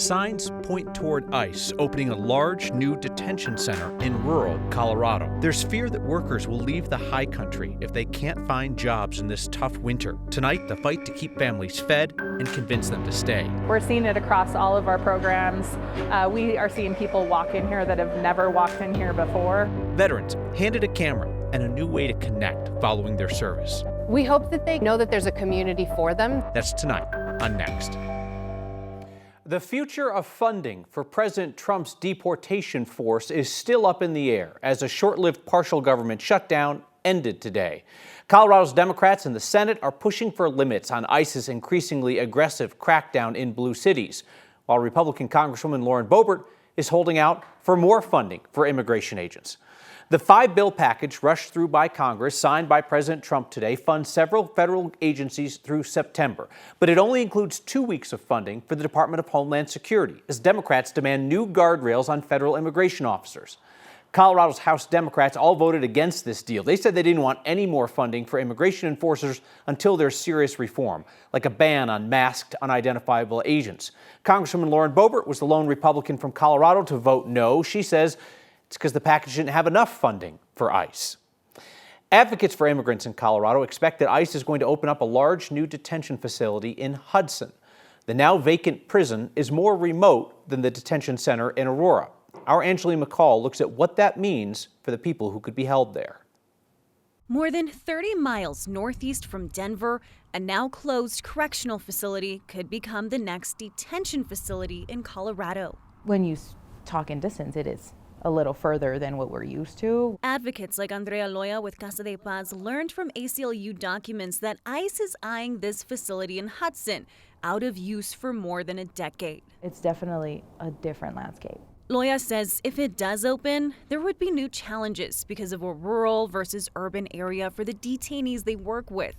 Signs point toward ICE opening a large new detention center in rural Colorado. There's fear that workers will leave the high country if they can't find jobs in this tough winter. Tonight, the fight to keep families fed and convince them to stay. We're seeing it across all of our programs. We are seeing people walk in here that have never walked in here before. Veterans handed a camera and a new way to connect following their service. We hope that they know that there's a community for them. That's tonight on Next. The future of funding for President Trump's deportation force is still up in the air as a short-lived partial government shutdown ended today. Colorado's Democrats in the Senate are pushing for limits on ICE's increasingly aggressive crackdown in blue cities, while Republican Congresswoman Lauren Boebert is holding out for more funding for immigration agents. The 5-bill package rushed through by Congress, signed by President Trump today, funds several federal agencies through September. But it only includes 2 weeks of funding for the Department of Homeland Security, as Democrats demand new guardrails on federal immigration officers. Colorado's House Democrats all voted against this deal. They said they didn't want any more funding for immigration enforcers until there's serious reform, like a ban on masked, unidentifiable agents. Congresswoman Lauren Boebert was the lone Republican from Colorado to vote no. She says it's because the package didn't have enough funding for ICE. Advocates for immigrants in Colorado expect that ICE is going to open up a large new detention facility in Hudson. The now vacant prison is more remote than the detention center in Aurora. Our Angeline McCall looks at what that means for the people who could be held there. More than 30 miles northeast from Denver, a now closed correctional facility could become the next detention facility in Colorado. When you talk in distance, it is a little further than what we're used to. Advocates like Andrea Loya with Casa de Paz learned from ACLU documents that ICE is eyeing this facility in Hudson, out of use for more than a decade. It's definitely a different landscape. Loya says if it does open, there would be new challenges because of a rural versus urban area for the detainees they work with.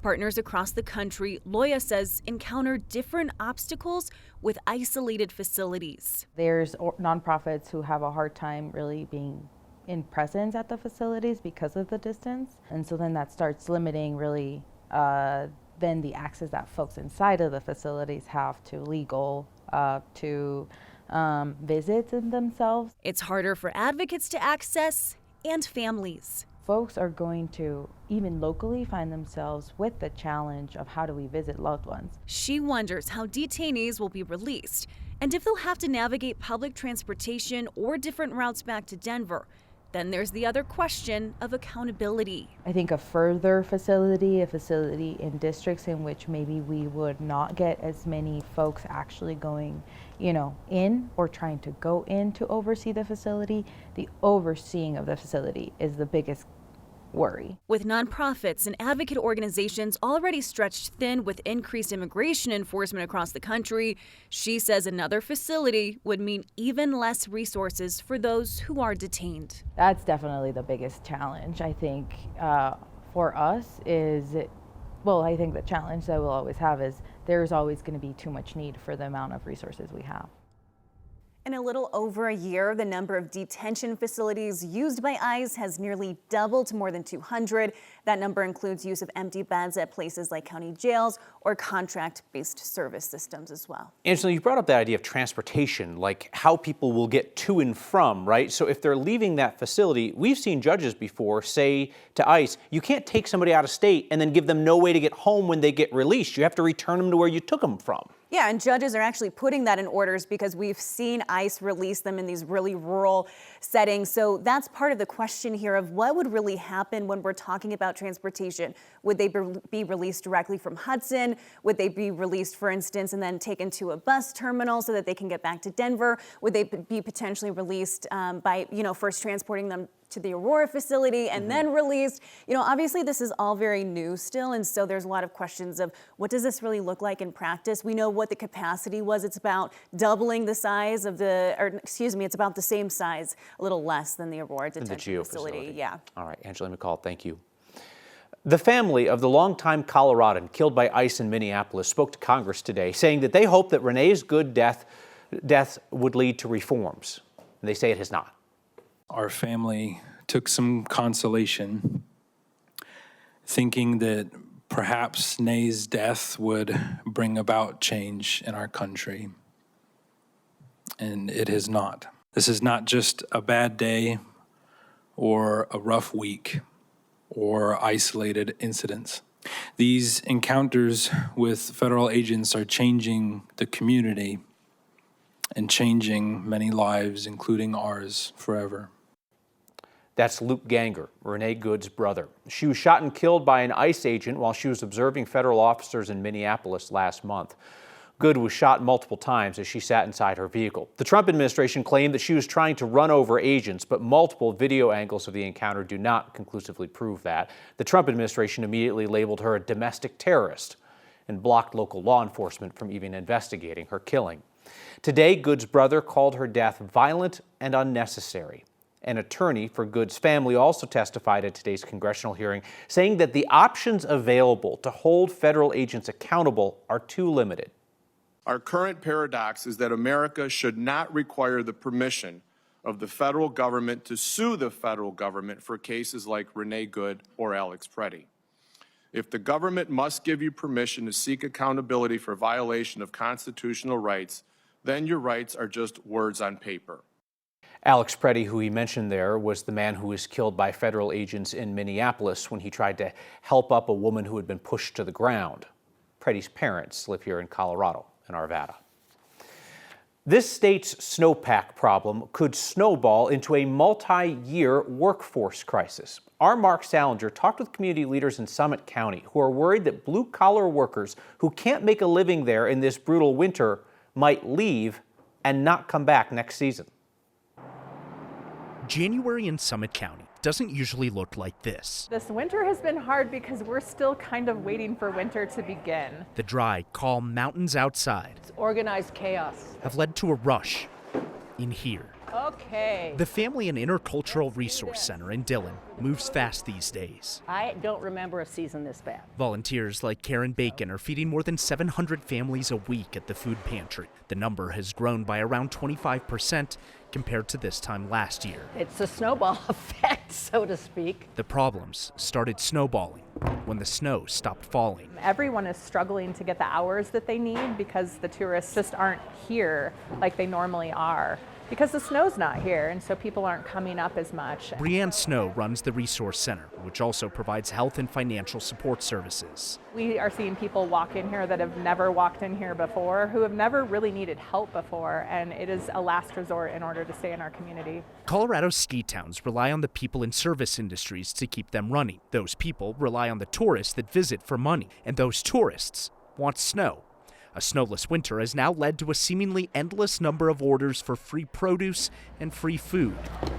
Partners across the country, Loya says, encounter different obstacles with isolated facilities. There's nonprofits who have a hard time really being in presence at the facilities because of the distance. And so then that starts limiting really then the access that folks inside of the facilities have to legal, to visits in themselves. It's harder for advocates to access and families. Folks are going to, even locally, find themselves with the challenge of how do we visit loved ones. She wonders how detainees will be released and if they'll have to navigate public transportation or different routes back to Denver. Then there's the other question of accountability. I think a further facility, a facility in districts in which maybe we would not get as many folks actually going, in or trying to go in to oversee the facility. The overseeing of the facility is the biggest worry. With nonprofits and advocate organizations already stretched thin with increased immigration enforcement across the country, she says another facility would mean even less resources for those who are detained. That's definitely the biggest challenge, I think, for us is, I think the challenge that we'll always have is there's always going to be too much need for the amount of resources we have. In a little over a year, the number of detention facilities used by ICE has nearly doubled to more than 200. That number includes use of empty beds at places like county jails or contract-based service systems as well. Angela, you brought up that idea of transportation, like how people will get to and from, right? So if they're leaving that facility, we've seen judges before say to ICE, you can't take somebody out of state and then give them no way to get home when they get released. You have to return them to where you took them from. Yeah, and judges are actually putting that in orders because we've seen ICE release them in these really rural settings. So that's part of the question here of what would really happen when we're talking about transportation. Would they be released directly from Hudson? Would they be released, for instance, and then taken to a bus terminal so that they can get back to Denver? Would they be potentially released by, first transporting them to the Aurora facility and then released? Obviously this is all very new still, and so there's a lot of questions of what does this really look like in practice? We know what the capacity was. It's about doubling the size of it's about the same size, a little less than the Aurora detention facility. Yeah. All right, Angela McCall, thank you. The family of the longtime Coloradan killed by ICE in Minneapolis spoke to Congress today, saying that they hope that Renee's good death would lead to reforms. And they say it has not. Our family took some consolation, thinking that perhaps Nay's death would bring about change in our country. and it has not. This is not just a bad day or a rough week or isolated incidents. These encounters with federal agents are changing the community and changing many lives, including ours, forever. That's Luke Ganger, Renee Good's brother. She was shot and killed by an ICE agent while she was observing federal officers in Minneapolis last month. Good was shot multiple times as she sat inside her vehicle. The Trump administration claimed that she was trying to run over agents, but multiple video angles of the encounter do not conclusively prove that. The Trump administration immediately labeled her a domestic terrorist and blocked local law enforcement from even investigating her killing. Today, Good's brother called her death violent and unnecessary. An attorney for Good's family also testified at today's congressional hearing, saying that the options available to hold federal agents accountable are too limited. Our current paradox is that America should not require the permission of the federal government to sue the federal government for cases like Renee Good or Alex Preddy. If the government must give you permission to seek accountability for violation of constitutional rights, then your rights are just words on paper. Alex Preddy, who he mentioned there, was the man who was killed by federal agents in Minneapolis when he tried to help up a woman who had been pushed to the ground. Preddy's parents live here in Colorado and Arvada. This state's snowpack problem could snowball into a multi-year workforce crisis. Our Mark Salinger talked with community leaders in Summit County who are worried that blue-collar workers who can't make a living there in this brutal winter might leave and not come back next season. January in Summit County doesn't usually look like this. This winter has been hard because we're still kind of waiting for winter to begin. The dry, calm mountains outside It's organized chaos. have led to a rush in here. Okay. The Family and Intercultural Resource Center in Dillon moves fast these days. I don't remember a season this bad. Volunteers like Karen Bacon are feeding more than 700 families a week at the food pantry. The number has grown by around 25% compared to this time last year. It's a snowball effect, so to speak. The problems started snowballing when the snow stopped falling. Everyone is struggling to get the hours that they need because the tourists just aren't here like they normally are, because the snow's not here, and so people aren't coming up as much. Brianne Snow runs the Resource Center, which also provides health and financial support services. We are seeing people walk in here that have never walked in here before, who have never really needed help before, and it is a last resort in order to stay in our community. Colorado's ski towns rely on the people in service industries to keep them running. Those people rely on the tourists that visit for money, and those tourists want snow. A snowless winter has now led to a seemingly endless number of orders for free produce and free food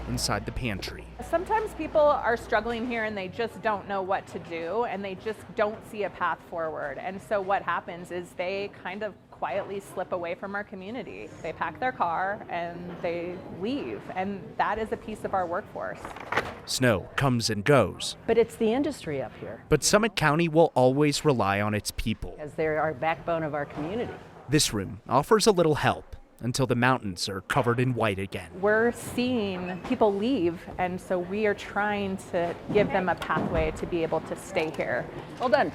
inside the pantry. Sometimes people are struggling here and they just don't know what to do, and they just don't see a path forward. And so what happens is they kind of quietly slip away from our community. They pack their car and they leave, and that is a piece of our workforce. Snow comes and goes, But it's the industry up here, but Summit County will always rely on its people. as they're our backbone of our community. This room offers a little help until the mountains are covered in white again. We're seeing people leave, and so we are trying to give them a pathway to be able to stay here. Well done.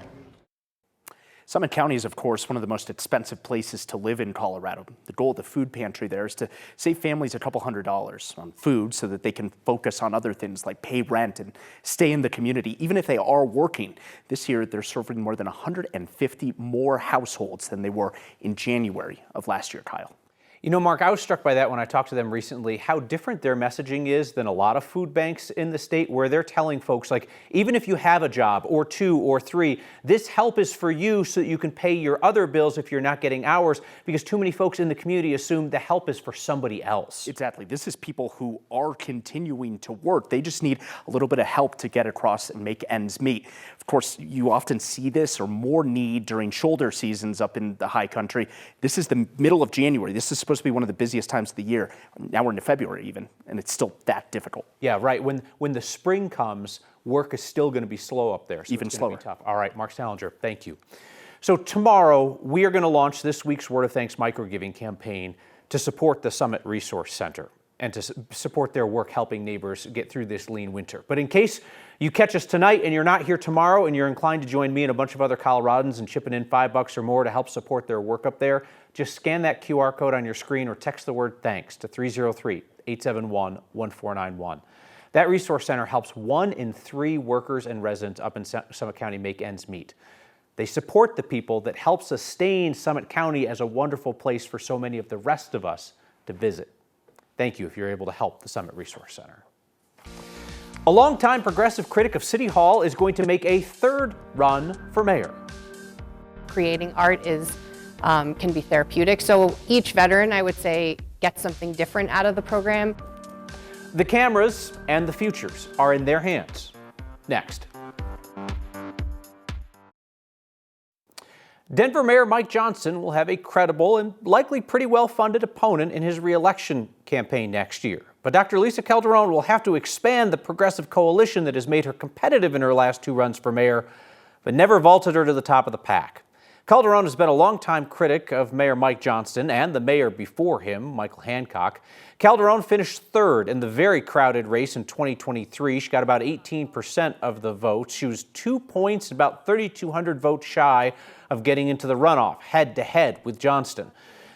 Summit County is, of course, one of the most expensive places to live in Colorado. The goal of the food pantry there is to save families a couple $100s on food so that they can focus on other things like pay rent and stay in the community, even if they are working. This year, they're serving more than 150 more households than they were in January of last year, Kyle. You know, Mark, I was struck by that when I talked to them recently, how different their messaging is than a lot of food banks in the state, where they're telling folks, like, even if you have a job or 2 or 3, this help is for you so that you can pay your other bills if you're not getting hours, because too many folks in the community assume the help is for somebody else. Exactly. This is people who are continuing to work. They just need a little bit of help to get across and make ends meet. Of course, you often see this or more need during shoulder seasons up in the high country. This is the middle of January. This is supposed to be one of the busiest times of the year. Now we're into February even, and it's still that difficult. Yeah, right. When the spring comes, work is still going to be slow up there. So Even it's gonna slower. be tough. All right, Mark Salinger, thank you. So tomorrow, we are going to launch this week's Word of Thanks microgiving campaign to support the Summit Resource Center. and to support their work helping neighbors get through this lean winter. But in case you catch us tonight and you're not here tomorrow and you're inclined to join me and a bunch of other Coloradans in chipping in $5 or more to help support their work up there, just scan that QR code on your screen or text the word thanks to 303-871-1491. That resource center helps 1 in 3 workers and residents up in Summit County make ends meet. They support the people that help sustain Summit County as a wonderful place for so many of the rest of us to visit. Thank you if you're able to help the Summit Resource Center. A longtime progressive critic of City Hall is going to make a 3rd run for mayor. Creating art can be therapeutic, so each veteran, I would say, gets something different out of the program. The cameras and the futures are in their hands. Next. Denver Mayor Mike Johnson will have a credible and likely pretty well-funded opponent in his re-election campaign next year. But Dr. Lisa Calderon will have to expand the progressive coalition that has made her competitive in her last 2 runs for mayor, but never vaulted her to the top of the pack. Calderon has been a longtime critic of Mayor Mike Johnston and the mayor before him, Michael Hancock. Calderon finished 3rd in the very crowded race in 2023. She got about 18% of the votes. She was 2 points, about 3,200 votes shy of getting into the runoff, head-to-head with Johnston.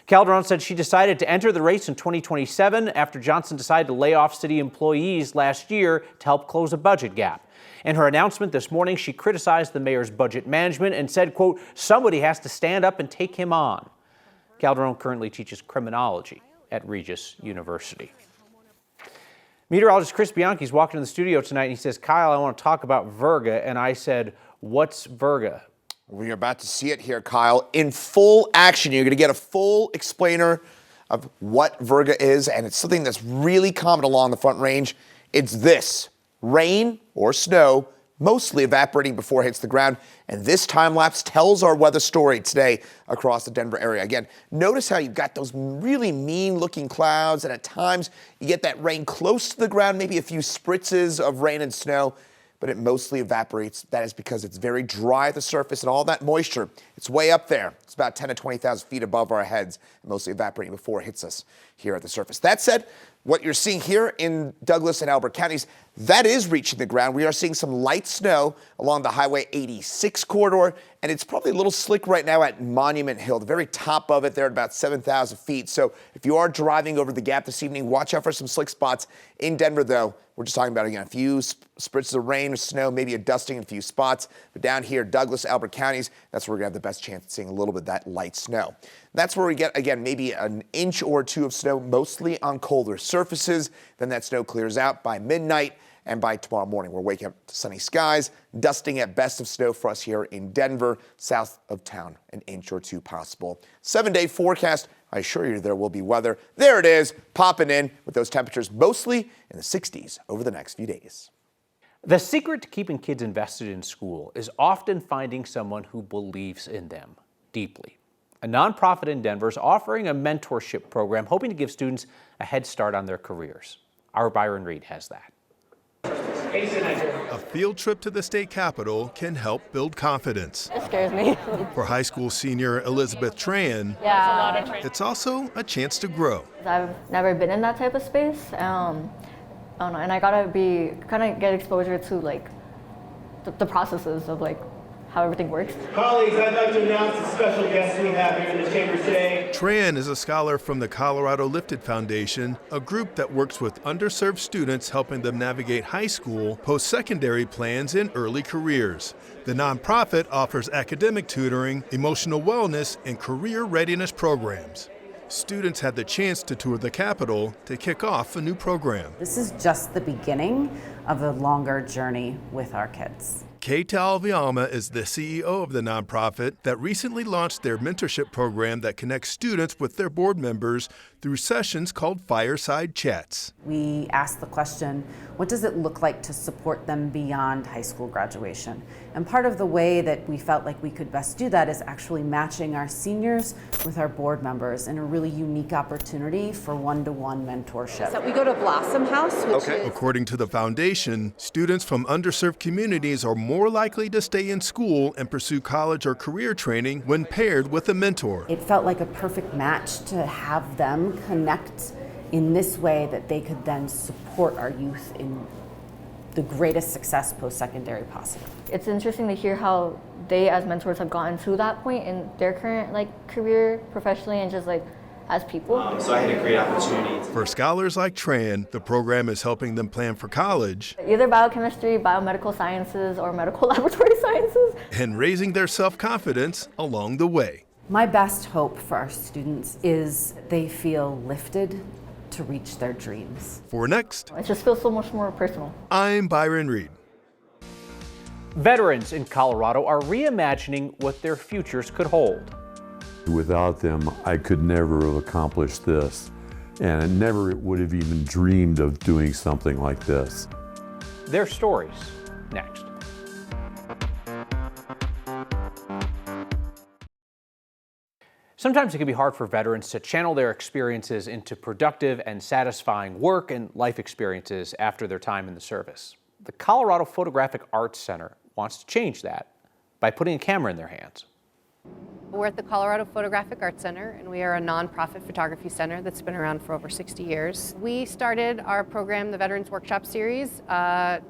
Calderon said she decided to enter the race in 2027 after Johnston decided to lay off city employees last year to help close a budget gap. In her announcement this morning, she criticized the mayor's budget management and said, quote, somebody has to stand up and take him on. Calderon currently teaches criminology at Regis University. Meteorologist Chris Bianchi's walking in the studio tonight and he says, Kyle, I want to talk about Virga. And I said, what's Virga? We're about to see it here, Kyle, in full action. You're going to get a full explainer of what Virga is, and it's something that's really common along the Front Range. It's this: rain or snow, mostly evaporating before it hits the ground. And this time lapse tells our weather story today across the Denver area. Again, notice how you've got those really mean looking clouds, and at times you get that rain close to the ground, maybe a few spritzes of rain and snow, but it mostly evaporates. That is because it's very dry at the surface and all that moisture, it's way up there. It's about 10 to 20,000 feet above our heads, mostly evaporating before it hits us here at the surface. That said, what you're seeing here in Douglas and Albert counties, that is reaching the ground. We are seeing some light snow along the Highway 86 corridor, and it's probably a little slick right now at Monument Hill, the very top of it there at about 7,000 feet. So if you are driving over the gap this evening, watch out for some slick spots. In Denver, though, we're just talking about, again, a few spritzes of rain or snow, maybe a dusting in a few spots. But down here, Douglas, Albert counties, that's where we're going to have the best chance of seeing a little bit of that light snow. That's where we get, again, maybe an inch or 2 of snow, mostly on colder surfaces. Then that snow clears out by midnight, and by tomorrow morning, we're waking up to sunny skies, dusting at best of snow for us here in Denver, south of town, an inch or 2 possible. 7-day forecast, I assure you there will be weather. There it is, popping in with those temperatures mostly in the 60s over the next few days. The secret to keeping kids invested in school is often finding someone who believes in them deeply. A nonprofit in Denver is offering a mentorship program hoping to give students a head start on their careers. Our Byron Reed has that. A field trip to the state capitol can help build confidence. It scares me. For high school senior Elizabeth Tran, it's also a chance to grow. I've never been in that type of space, I don't know, and I gotta get exposure to like the processes of like how everything works. Colleagues, I'd like to announce the special guest we have here in the chamber today. Tran is a scholar from the Colorado Lifted Foundation, a group that works with underserved students, helping them navigate high school, post-secondary plans, and early careers. The nonprofit offers academic tutoring, emotional wellness, and career readiness programs. Students had the chance to tour the Capitol to kick off a new program. This is just the beginning of a longer journey with our kids. Kate Alvialma is the CEO of the nonprofit that recently launched their mentorship program that connects students with their board members through sessions called Fireside Chats. We asked the question, what does it look like to support them beyond high school graduation? And part of the way that we felt like we could best do that is actually matching our seniors with our board members in a really unique opportunity for one-to-one mentorship. So we go to Blossom House, which is... According to the foundation, students from underserved communities are more likely to stay in school and pursue college or career training when paired with a mentor. It felt like a perfect match to have them connect in this way that they could then support our youth in the greatest success post-secondary possible. It's interesting to hear how they as mentors have gotten to that point in their current career professionally and just as people. So I had a great opportunity. For scholars like Tran, the program is helping them plan for college, Either biochemistry, biomedical sciences, or medical laboratory sciences. and raising their self-confidence along the way. My best hope for our students is they feel lifted to reach their dreams. For Next, It just feels so much more personal. I'm Byron Reed. Veterans in Colorado are reimagining what their futures could hold. Without them, I could never have accomplished this, and I never would have even dreamed of doing something like this. Their stories, next. Sometimes it can be hard for veterans to channel their experiences into productive and satisfying work and life experiences after their time in the service. The Colorado Photographic Arts Center wants to change that by putting a camera in their hands. We're at the Colorado Photographic Arts Center, and we are a nonprofit photography center that's been around for over 60 years. We started our program, the Veterans Workshop Series, 10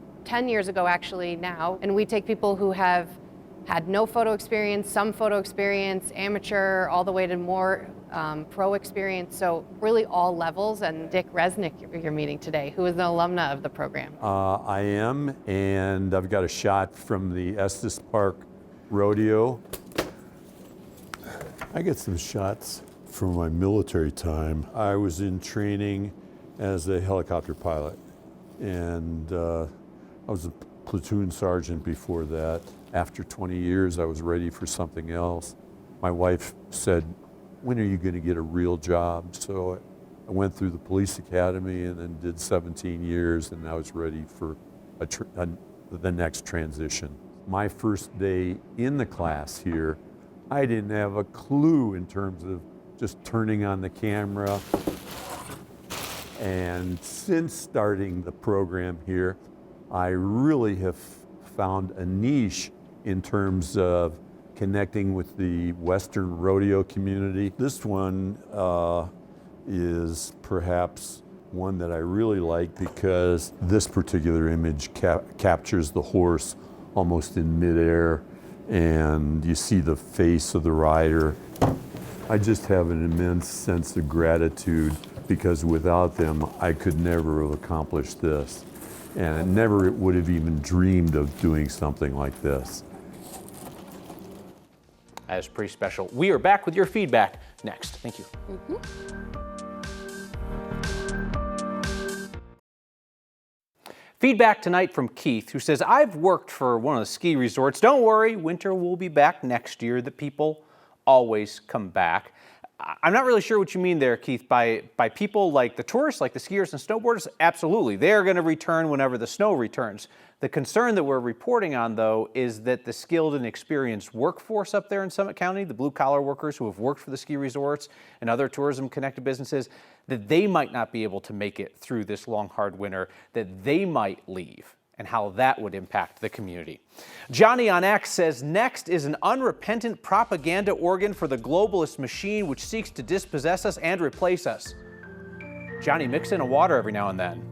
years ago actually now, and we take people who have had no photo experience, some photo experience, amateur, all the way to more pro experience, so really all levels. And Dick Resnick you're meeting today, who is an alumna of the program. I am, and I've got a shot from the Estes Park Rodeo. I get some shots from my military time. I was in training as a helicopter pilot, and I was a platoon sergeant before that. After 20 years, I was ready for something else. My wife said, when are you going to get a real job? So I went through the police academy and then did 17 years, and I was ready for the next transition. My first day in the class here, I didn't have a clue in terms of just turning on the camera. And since starting the program here, I really have found a niche in terms of connecting with the Western rodeo community. This one is perhaps one that I really like because this particular image captures the horse almost in midair, and you see the face of the rider. I just have an immense sense of gratitude because without them, I could never have accomplished this. And I never would have even dreamed of doing something like this. That is pretty special. We are back with your feedback next. Thank you. Feedback tonight from Keith, who says, I've worked for one of the ski resorts. Don't worry, winter will be back next year. The people always come back. I'm not really sure what you mean there, Keith, by people like the tourists, like the skiers and snowboarders. Absolutely, they're going to return whenever the snow returns. The concern that we're reporting on, though, is that the skilled and experienced workforce up there in Summit County, the blue-collar workers who have worked for the ski resorts and other tourism-connected businesses, that they might not be able to make it through this long, hard winter, that they might leave, and how that would impact the community. Johnny on X says, next is an unrepentant propaganda organ for the globalist machine which seeks to dispossess us and replace us. Johnny, mix in a water every now and then.